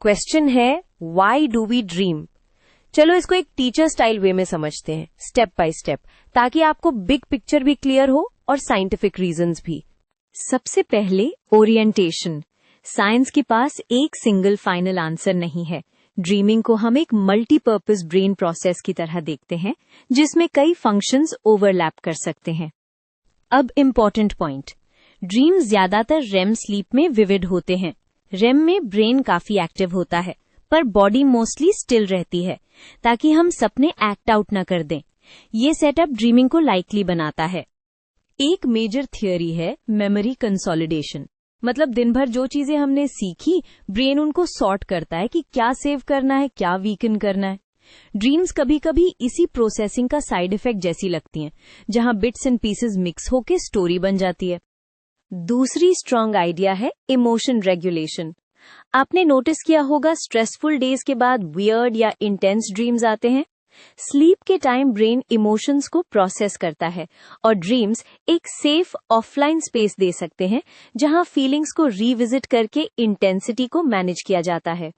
Question है why do we dream. चलो इसको एक टीचर स्टाइल वे में समझते हैं, स्टेप बाय स्टेप, ताकि आपको बिग पिक्चर भी क्लियर हो और साइंटिफिक रीजंस भी। सबसे पहले ओरिएंटेशन। साइंस के पास एक सिंगल फाइनल आंसर नहीं है। ड्रीमिंग को हम एक मल्टीपर्पज ब्रेन प्रोसेस की तरह देखते हैं, जिसमें कई फंक्शंस ओवरलैप कर सकते हैं। अब इम्पोर्टेंट पॉइंट, ड्रीम्स ज्यादातर रेम स्लीप में विविड होते हैं। रेम में ब्रेन काफी एक्टिव होता है, पर बॉडी मोस्टली स्टिल रहती है, ताकि हम सपने एक्ट आउट न कर दें। ये सेटअप ड्रीमिंग को लाइकली बनाता है। एक मेजर थियरी है मेमोरी कंसोलिडेशन। मतलब दिन भर जो चीजें हमने सीखी, ब्रेन उनको सॉर्ट करता है कि क्या सेव करना है, क्या वीकन करना है। ड्रीम्स कभी कभी इसी प्रोसेसिंग का साइड इफेक्ट जैसी लगती हैं, जहां बिट्स एंड पीसेस मिक्स होके स्टोरी बन जाती है। दूसरी स्ट्रांग आइडिया है इमोशन रेगुलेशन। आपने नोटिस किया होगा स्ट्रेसफुल डेज के बाद वियर्ड या इंटेंस ड्रीम्स आते हैं। स्लीप के टाइम ब्रेन इमोशंस को प्रोसेस करता है और ड्रीम्स एक सेफ ऑफलाइन स्पेस दे सकते हैं, जहां फीलिंग्स को रीविजिट करके इंटेंसिटी को मैनेज किया जाता है।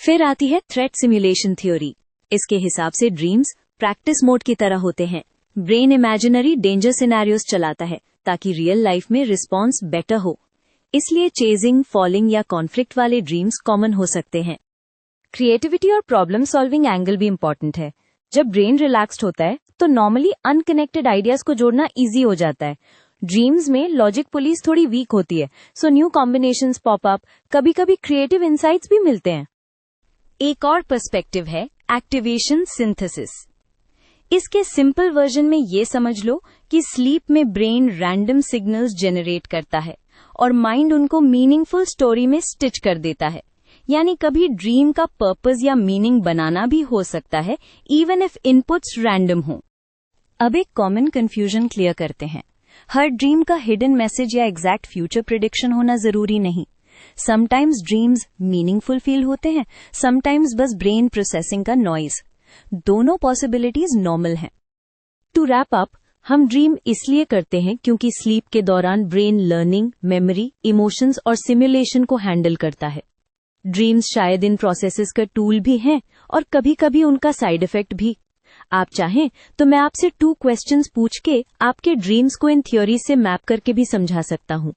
फिर आती है थ्रेट सिमुलेशन थ्योरी। इसके हिसाब से ड्रीम्स प्रैक्टिस मोड की तरह होते हैं। ब्रेन इमेजिनरी डेंजर सिनेरियोस चलाता है ताकि रियल लाइफ में रिस्पॉन्स बेटर हो। इसलिए चेजिंग, फॉलिंग या कॉन्फ्लिक्ट वाले ड्रीम्स कॉमन हो सकते हैं। क्रिएटिविटी और प्रॉब्लम सॉल्विंग एंगल भी इम्पोर्टेंट है। जब ब्रेन रिलैक्स्ड होता है तो नॉर्मली अनकनेक्टेड आइडियाज को जोड़ना इजी हो जाता है। ड्रीम्स में लॉजिक पुलिस थोड़ी वीक होती है, so new combinations pop up, कभी कभी क्रिएटिव इंसाइट्स भी मिलते हैं। एक और पर्सपेक्टिव है एक्टिवेशन सिंथेसिस। इसके सिंपल वर्जन में ये समझ लो कि स्लीप में ब्रेन रैंडम सिग्नल्स जनरेट करता है और माइंड उनको मीनिंगफुल स्टोरी में स्टिच कर देता है। यानी कभी ड्रीम का पर्पस या मीनिंग बनाना भी हो सकता है, इवन इफ इनपुट्स रैंडम हो। अब एक कॉमन कंफ्यूजन क्लियर करते हैं। हर ड्रीम का हिडन मैसेज या एग्जैक्ट फ्यूचर प्रेडिक्शन होना जरूरी नहीं। समटाइम्स ड्रीम्स मीनिंगफुल फील होते हैं, समटाइम्स बस ब्रेन प्रोसेसिंग का नॉइज। दोनों पॉसिबिलिटीज नॉर्मल हैं। टू रैप अप, हम ड्रीम इसलिए करते हैं क्योंकि स्लीप के दौरान ब्रेन लर्निंग, मेमोरी, इमोशंस और सिमुलेशन को हैंडल करता है। ड्रीम्स शायद इन प्रोसेसेस का टूल भी हैं और कभी कभी उनका साइड इफेक्ट भी। आप चाहें तो मैं आपसे 2 क्वेश्चंस पूछ के आपके ड्रीम्स को इन थ्योरी से मैप करके भी समझा सकता हूं।